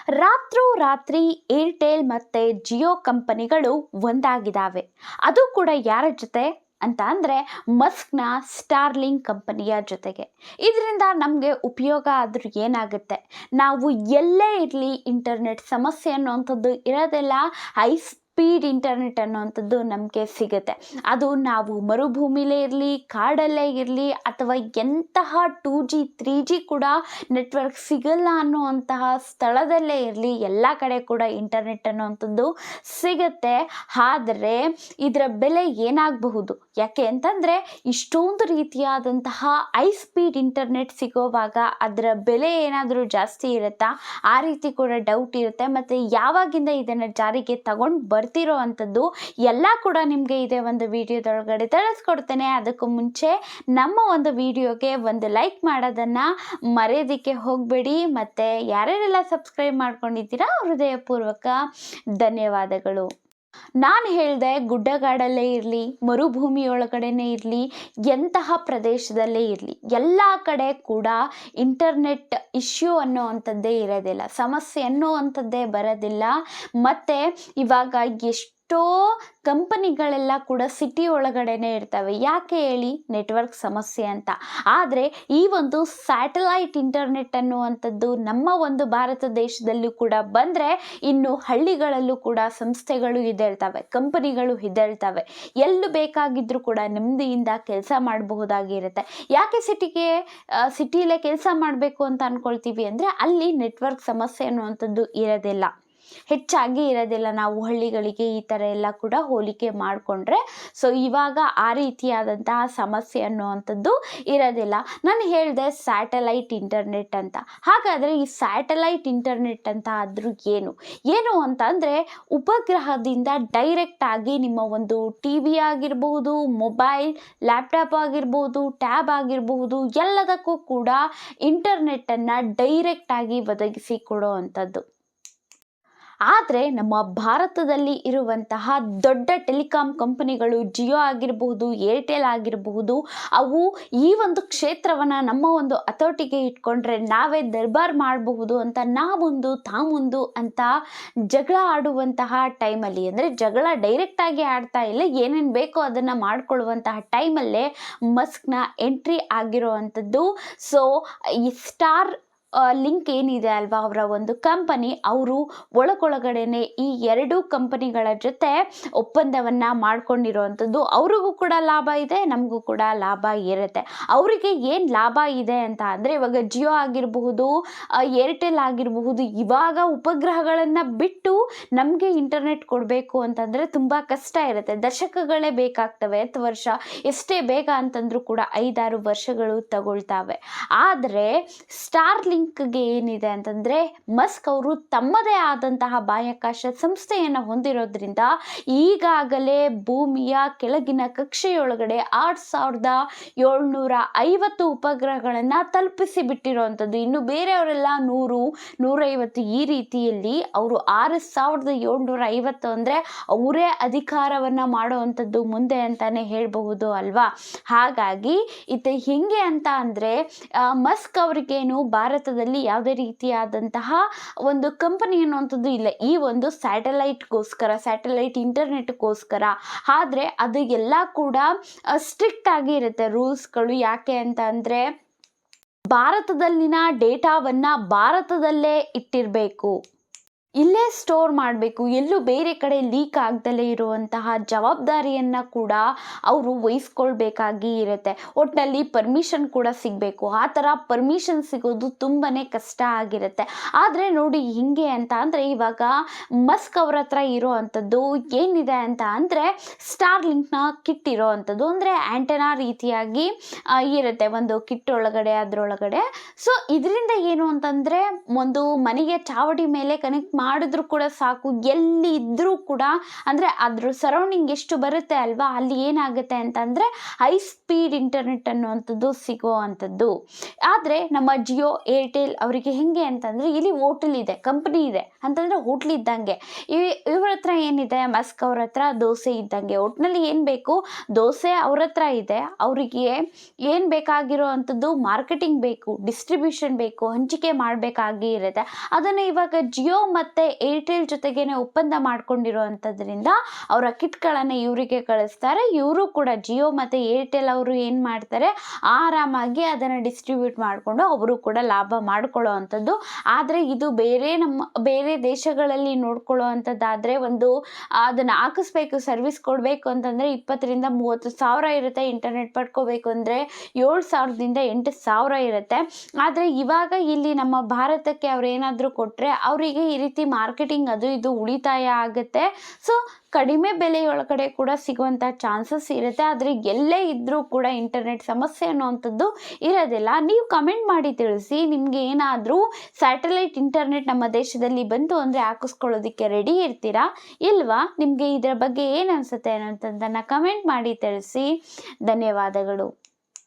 ರಾತ್ರೋರಾತ್ರಿ ಏರ್ಟೆಲ್ ಮತ್ತು ಜಿಯೋ ಕಂಪನಿಗಳು ಒಂದಾಗಿದ್ದಾವೆ. ಅದು ಕೂಡ ಯಾರ ಜೊತೆ ಅಂತ ಅಂದರೆ ಮಸ್ಕ್ನ ಸ್ಟಾರ್ಲಿಂಕ್ ಕಂಪನಿಯ ಜೊತೆಗೆ. ಇದರಿಂದ ನಮಗೆ ಉಪಯೋಗ ಆದರೂ ಏನಾಗುತ್ತೆ, ನಾವು ಎಲ್ಲೇ ಇರಲಿ ಇಂಟರ್ನೆಟ್ ಸಮಸ್ಯೆ ಅನ್ನುವಂಥದ್ದು ಇರೋದೆಲ್ಲ. ಸ್ಪೀಡ್ ಇಂಟರ್ನೆಟ್ ಅನ್ನುವಂಥದ್ದು ನಮಗೆ ಸಿಗುತ್ತೆ. ಅದು ನಾವು ಮರುಭೂಮಿಲೇ ಇರಲಿ, ಕಾಡಲ್ಲೇ ಇರಲಿ, ಅಥವಾ ಎಂತಹ 2G 3G ಕೂಡ ನೆಟ್ವರ್ಕ್ ಸಿಗಲ್ಲ ಅನ್ನುವಂತಹ ಸ್ಥಳದಲ್ಲೇ ಇರಲಿ, ಎಲ್ಲ ಕಡೆ ಕೂಡ ಇಂಟರ್ನೆಟ್ ಅನ್ನುವಂಥದ್ದು ಸಿಗುತ್ತೆ. ಆದರೆ ಇದರ ಬೆಲೆ ಏನಾಗಬಹುದು? ಯಾಕೆ ಅಂತಂದರೆ ಇಷ್ಟೊಂದು ರೀತಿಯಾದಂತಹ ಸ್ಪೀಡ್ ಇಂಟರ್ನೆಟ್ ಸಿಗೋವಾಗ ಅದರ ಬೆಲೆ ಏನಾದರೂ ಜಾಸ್ತಿ ಇರುತ್ತಾ? ಆ ರೀತಿ ಕೂಡ ಡೌಟ್ ಇರುತ್ತೆ. ಮತ್ತು ಯಾವಾಗಿಂದ ಇದನ್ನು ಜಾರಿಗೆ ತಗೊಂಡು ಬರ್ತಿರೋ ಅಂಥದ್ದು ಎಲ್ಲ ಕೂಡ ನಿಮಗೆ ಇದೇ ಒಂದು ವಿಡಿಯೋದೊಳಗಡೆ ತಿಳಿಸ್ಕೊಡ್ತೇನೆ. ಅದಕ್ಕೂ ಮುಂಚೆ ನಮ್ಮ ಒಂದು ವಿಡಿಯೋಗೆ ಒಂದು ಲೈಕ್ ಮಾಡೋದನ್ನು ಮರೆಯೋದಕ್ಕೆ ಹೋಗಬೇಡಿ. ಮತ್ತು ಯಾರ್ಯಾರೆಲ್ಲ ಸಬ್ಸ್ಕ್ರೈಬ್ ಮಾಡ್ಕೊಂಡಿದ್ದೀರಾ ಹೃದಯಪೂರ್ವಕ ಧನ್ಯವಾದಗಳು. ನಾನು ಹೇಳಿದೆ, ಗುಡ್ಡಗಾಡಲ್ಲೇ ಇರಲಿ, ಮರುಭೂಮಿಯೊಳಗಡೆನೇ ಇರಲಿ, ಎಂತಹ ಪ್ರದೇಶದಲ್ಲೇ ಇರಲಿ, ಎಲ್ಲ ಕಡೆ ಕೂಡ ಇಂಟರ್ನೆಟ್ ಇಶ್ಯೂ ಅನ್ನೋವಂಥದ್ದೇ ಇರೋದಿಲ್ಲ, ಸಮಸ್ಯೆ ಅನ್ನೋವಂಥದ್ದೇ ಬರೋದಿಲ್ಲ. ಮತ್ತು ಇವಾಗ ಎಷ್ಟೋ ಕಂಪನಿಗಳೆಲ್ಲ ಕೂಡ ಸಿಟಿ ಒಳಗಡೆನೇ ಇರ್ತವೆ. ಯಾಕೆ ಹೇಳಿ? ನೆಟ್ವರ್ಕ್ ಸಮಸ್ಯೆ ಅಂತ. ಆದರೆ ಈ ಒಂದು ಸ್ಯಾಟಲೈಟ್ ಇಂಟರ್ನೆಟ್ ಅನ್ನುವಂಥದ್ದು ನಮ್ಮ ಒಂದು ಭಾರತ ದೇಶದಲ್ಲೂ ಕೂಡ ಬಂದರೆ ಇನ್ನು ಹಳ್ಳಿಗಳಲ್ಲೂ ಕೂಡ ಸಂಸ್ಥೆಗಳು ಇದ್ದೇಳ್ತವೆ, ಕಂಪನಿಗಳು ಇದ್ದೇಳ್ತವೆ. ಎಲ್ಲೂ ಬೇಕಾಗಿದ್ದರೂ ಕೂಡ ನೆಮ್ಮದಿಯಿಂದ ಕೆಲಸ ಮಾಡಬಹುದಾಗಿರುತ್ತೆ. ಯಾಕೆ ಸಿಟಿಲೇ ಕೆಲಸ ಮಾಡಬೇಕು ಅಂತ ಅಂದ್ಕೊಳ್ತೀವಿ ಅಂದರೆ ಅಲ್ಲಿ ನೆಟ್ವರ್ಕ್ ಸಮಸ್ಯೆ ಅನ್ನುವಂಥದ್ದು ಇರೋದಿಲ್ಲ, ಹೆಚ್ಚಾಗಿ ಇರೋದಿಲ್ಲ. ನಾವು ಹಳ್ಳಿಗಳಿಗೆ ಈ ಥರ ಎಲ್ಲ ಕೂಡ ಹೋಲಿಕೆ ಮಾಡಿಕೊಂಡ್ರೆ ಸೊ ಇವಾಗ ಆ ರೀತಿಯಾದಂತಹ ಸಮಸ್ಯೆ ಅನ್ನುವಂಥದ್ದು ಇರೋದಿಲ್ಲ. ನಾನು ಹೇಳಿದೆ ಸ್ಯಾಟಲೈಟ್ ಇಂಟರ್ನೆಟ್ ಅಂತ. ಹಾಗಾದರೆ ಈ ಸ್ಯಾಟಲೈಟ್ ಇಂಟರ್ನೆಟ್ ಅಂತ ಆದರೂ ಏನು ಅಂತ ಅಂದರೆ ಉಪಗ್ರಹದಿಂದ ಡೈರೆಕ್ಟಾಗಿ ನಿಮ್ಮ ಒಂದು TV ಆಗಿರ್ಬೋದು, ಮೊಬೈಲ್, ಲ್ಯಾಪ್ಟಾಪ್ ಆಗಿರ್ಬೋದು, ಟ್ಯಾಬ್ ಆಗಿರಬಹುದು, ಎಲ್ಲದಕ್ಕೂ ಕೂಡ ಇಂಟರ್ನೆಟ್ಟನ್ನು ಡೈರೆಕ್ಟಾಗಿ ಒದಗಿಸಿ ಕೊಡೋ ಅಂಥದ್ದು. ಆದರೆ ನಮ್ಮ ಭಾರತದಲ್ಲಿ ಇರುವಂತಹ ದೊಡ್ಡ ಟೆಲಿಕಾಂ ಕಂಪನಿಗಳು, ಜಿಯೋ ಆಗಿರಬಹುದು, ಏರ್ಟೆಲ್ ಆಗಿರಬಹುದು, ಅವು ಈ ಒಂದು ಕ್ಷೇತ್ರವನ್ನು ನಮ್ಮ ಒಂದು ಹತೋಟಿಗೆ ಇಟ್ಕೊಂಡ್ರೆ ನಾವೇ ದರ್ಬಾರ್ ಮಾಡಬಹುದು ಅಂತ ನಾಮುಂದು ತಾಮುಂದು ಅಂತ ಜಗಳ ಆಡುವಂತಹ ಟೈಮಲ್ಲಿ, ಅಂದರೆ ಜಗಳ ಡೈರೆಕ್ಟಾಗಿ ಆಡ್ತಾ ಇಲ್ಲ, ಏನೇನು ಬೇಕೋ ಅದನ್ನು ಮಾಡಿಕೊಳ್ಳುವಂತಹ ಟೈಮಲ್ಲೇ ಮಸ್ಕ್ನ ಎಂಟ್ರಿ ಆಗಿರೋ ಅಂಥದ್ದು. ಸೊ ಈ ಸ್ಟಾರ್ ಲಿಂಕ್ ಏನಿದೆ ಅಲ್ವಾ, ಅವರ ಒಂದು ಕಂಪನಿ, ಅವರು ಒಳಗೊಳಗಡೆನೆ ಈ ಎರಡೂ ಕಂಪನಿಗಳ ಜೊತೆ ಒಪ್ಪಂದವನ್ನು ಮಾಡ್ಕೊಂಡಿರೋವಂಥದ್ದು. ಅವ್ರಿಗೂ ಕೂಡ ಲಾಭ ಇದೆ, ನಮಗೂ ಕೂಡ ಲಾಭ ಇರುತ್ತೆ. ಅವರಿಗೆ ಏನು ಲಾಭ ಇದೆ ಅಂತ ಅಂದರೆ, ಇವಾಗ ಜಿಯೋ ಆಗಿರಬಹುದು, ಏರ್ಟೆಲ್ ಆಗಿರಬಹುದು, ಇವಾಗ ಉಪಗ್ರಹಗಳನ್ನು ಬಿಟ್ಟು ನಮಗೆ ಇಂಟರ್ನೆಟ್ ಕೊಡಬೇಕು ಅಂತಂದರೆ ತುಂಬ ಕಷ್ಟ ಇರುತ್ತೆ, ದಶಕಗಳೇ ಬೇಕಾಗ್ತವೆ, 10 ವರ್ಷ, ಎಷ್ಟೇ ಬೇಗ ಅಂತಂದರೂ ಕೂಡ 5-6 ವರ್ಷಗಳು ತಗೊಳ್ತಾವೆ. ಆದರೆ ಸ್ಟಾರ್ ಲಿಂಕ್ಗೆ ಏನಿದೆ ಅಂತಂದರೆ, ಮಸ್ಕ್ ಅವರು ತಮ್ಮದೇ ಆದಂತಹ ಬಾಹ್ಯಾಕಾಶ ಸಂಸ್ಥೆಯನ್ನು ಹೊಂದಿರೋದ್ರಿಂದ ಈಗಾಗಲೇ ಭೂಮಿಯ ಕೆಳಗಿನ ಕಕ್ಷೆಯೊಳಗಡೆ 6750 ಉಪಗ್ರಹಗಳನ್ನು ತಲುಪಿಸಿ ಬಿಟ್ಟಿರೋವಂಥದ್ದು. ಇನ್ನು ಬೇರೆಯವರೆಲ್ಲ 100, 150 ಈ ರೀತಿಯಲ್ಲಿ, ಅವರು 6750 ಅಂದರೆ ಅವರೇ ಅಧಿಕಾರವನ್ನು ಮಾಡುವಂಥದ್ದು ಮುಂದೆ ಅಂತಾನೆ ಹೇಳಬಹುದು ಅಲ್ವಾ. ಹಾಗಾಗಿ ಇದು ಹೆಂಗೆ ಅಂತ ಅಂದರೆ, ಮಸ್ಕ್ ಅವರಿಗೇನು ಭಾರತದಲ್ಲಿ ಯಾವುದೇ ರೀತಿಯಾದಂತಹ ಒಂದು ಕಂಪನಿ ಅನ್ನುವಂಥದ್ದು ಇಲ್ಲ, ಈ ಒಂದು ಸ್ಯಾಟಲೈಟ್ ಇಂಟರ್ನೆಟ್ಗೋಸ್ಕರ. ಆದರೆ ಅದು ಎಲ್ಲ ಕೂಡ ಸ್ಟ್ರಿಕ್ಟ್ ಆಗಿ ಇರುತ್ತೆ ರೂಲ್ಸ್ಗಳು. ಯಾಕೆ ಅಂತ ಅಂದರೆ, ಭಾರತದಲ್ಲಿನ ಡೇಟಾವನ್ನು ಭಾರತದಲ್ಲೇ ಇಟ್ಟಿರಬೇಕು, ಇಲ್ಲೇ ಸ್ಟೋರ್ ಮಾಡಬೇಕು, ಎಲ್ಲೂ ಬೇರೆ ಕಡೆ ಲೀಕ್ ಆಗ್ದಲೇ ಇರುವಂತಹ ಜವಾಬ್ದಾರಿಯನ್ನು ಕೂಡ ಅವರು ವಹಿಸ್ಕೊಳ್ಬೇಕಾಗಿ ಇರುತ್ತೆ. ಒಟ್ಟಿನಲ್ಲಿ ಪರ್ಮಿಷನ್ ಕೂಡ ಸಿಗಬೇಕು. ಆ ಥರ ಪರ್ಮಿಷನ್ ಸಿಗೋದು ತುಂಬಾ ಕಷ್ಟ ಆಗಿರುತ್ತೆ. ಆದರೆ ನೋಡಿ ಹಿಂಗೆ ಅಂತ ಅಂದರೆ, ಇವಾಗ ಮಸ್ಕ್ ಅವ್ರ ಹತ್ರ ಇರೋ ಅಂಥದ್ದು ಏನಿದೆ ಅಂತ ಅಂದರೆ, ಸ್ಟಾರ್ ಲಿಂಕ್ನ ಕಿಟ್ ಇರೋ ಅಂಥದ್ದು, ಅಂದರೆ ಆ್ಯಂಟೆನಾ ರೀತಿಯಾಗಿ ಇರುತ್ತೆ ಒಂದು ಕಿಟ್ ಒಳಗಡೆ, ಅದರೊಳಗಡೆ. ಸೊ ಇದರಿಂದ ಏನು ಅಂತಂದರೆ, ಒಂದು ಮನೆಗೆ ಚಾವಡಿ ಮೇಲೆ ಕನೆಕ್ಟ್ ಮಾಡಿದ್ರು ಕೂಡ ಸಾಕು, ಎಲ್ಲಿ ಇದ್ದರೂ ಕೂಡ ಅಂದರೆ ಅದ್ರ ಸರೌಂಡಿಂಗ್ ಎಷ್ಟು ಬರುತ್ತೆ ಅಲ್ವಾ, ಅಲ್ಲಿ ಏನಾಗುತ್ತೆ ಅಂತಂದರೆ ಹೈ ಸ್ಪೀಡ್ ಇಂಟರ್ನೆಟ್ ಅನ್ನುವಂಥದ್ದು ಸಿಗೋ ಅಂಥದ್ದು. ಆದರೆ ನಮ್ಮ ಜಿಯೋ ಏರ್ಟೆಲ್ ಅವರಿಗೆ ಹೆಂಗೆ ಅಂತಂದರೆ ಇಲ್ಲಿ ಹೋಟೆಲ್ ಇದೆ, ಕಂಪ್ನಿ ಇದೆ ಅಂತಂದರೆ ಹೋಟ್ಲ್ ಇದ್ದಂಗೆ. ಇವ್ರ ಹತ್ರ ಏನಿದೆ, ಮಸ್ಕ್ ಅವ್ರ ಹತ್ರ ದೋಸೆ ಇದ್ದಂಗೆ. ಒಟ್ಟಿನಲ್ಲಿ ಏನು ಬೇಕು, ದೋಸೆ ಅವ್ರ ಹತ್ರ ಇದೆ, ಅವರಿಗೆ ಏನು ಬೇಕಾಗಿರೋ ಅಂಥದ್ದು ಮಾರ್ಕೆಟಿಂಗ್ ಬೇಕು, ಡಿಸ್ಟ್ರಿಬ್ಯೂಷನ್ ಬೇಕು, ಹಂಚಿಕೆ ಮಾಡಬೇಕಾಗಿ ಇರುತ್ತೆ. ಅದನ್ನು ಇವಾಗ ಜಿಯೋ ಮತ್ತು ಏರ್ಟೆಲ್ ಜೊತೆಗೇನೆ ಒಪ್ಪಂದ ಮಾಡ್ಕೊಂಡಿರೋ ಅಂಥದ್ರಿಂದ ಅವರ ಕಿಟ್ಗಳನ್ನು ಇವರಿಗೆ ಕಳಿಸ್ತಾರೆ. ಇವರು ಕೂಡ ಜಿಯೋ ಮತ್ತು ಏರ್ಟೆಲ್ ಅವರು ಏನು ಮಾಡ್ತಾರೆ, ಆರಾಮಾಗಿ ಅದನ್ನು ಡಿಸ್ಟ್ರಿಬ್ಯೂಟ್ ಮಾಡಿಕೊಂಡು ಅವರು ಕೂಡ ಲಾಭ ಮಾಡ್ಕೊಳ್ಳೋ ಅಂಥದ್ದು. ಆದರೆ ಇದು ಬೇರೆ ದೇಶಗಳಲ್ಲಿ ನೋಡ್ಕೊಳ್ಳೋ ಅಂಥದ್ದಾದರೆ ಅದನ್ನು ಹಾಕಿಸ್ಬೇಕು, ಸರ್ವಿಸ್ ಕೊಡಬೇಕು ಅಂತಂದರೆ 20,000-30,000 ಇರುತ್ತೆ. ಇಂಟರ್ನೆಟ್ ಪಡ್ಕೋಬೇಕು ಅಂದರೆ 7,000ದಿಂದ 8,000 ಇರುತ್ತೆ. ಆದರೆ ಇವಾಗ ಇಲ್ಲಿ ನಮ್ಮ ಭಾರತಕ್ಕೆ ಅವ್ರು ಏನಾದರೂ ಕೊಟ್ಟರೆ ಅವರಿಗೆ ಈ ರೀತಿ ಮಾರ್ಕೆಟಿಂಗ್ ಅದು ಇದು ಉಳಿತಾಯ ಆಗುತ್ತೆ. ಸೊ ಕಡಿಮೆ ಬೆಲೆಯೊಳಗಡೆ ಕೂಡ ಸಿಗುವಂಥ ಚಾನ್ಸಸ್ ಇರುತ್ತೆ. ಆದರೆ ಎಲ್ಲೇ ಇದ್ದರೂ ಕೂಡ ಇಂಟರ್ನೆಟ್ ಸಮಸ್ಯೆ ಅನ್ನುವಂಥದ್ದು ಇರೋದಿಲ್ಲ. ನೀವು ಕಮೆಂಟ್ ಮಾಡಿ ತಿಳಿಸಿ, ನಿಮಗೆ ಏನಾದರೂ ಸ್ಯಾಟಲೈಟ್ ಇಂಟರ್ನೆಟ್ ನಮ್ಮ ದೇಶದಲ್ಲಿ ಬಂತು ಅಂದರೆ ಹಾಕಿಸ್ಕೊಳ್ಳೋದಕ್ಕೆ ರೆಡಿ ಇರ್ತೀರಾ ಇಲ್ವಾ? ನಿಮಗೆ ಇದರ ಬಗ್ಗೆ ಏನು ಅನಿಸುತ್ತೆ ಅನ್ನೋಂಥದ್ದನ್ನು ಕಮೆಂಟ್ ಮಾಡಿ ತಿಳಿಸಿ. ಧನ್ಯವಾದಗಳು.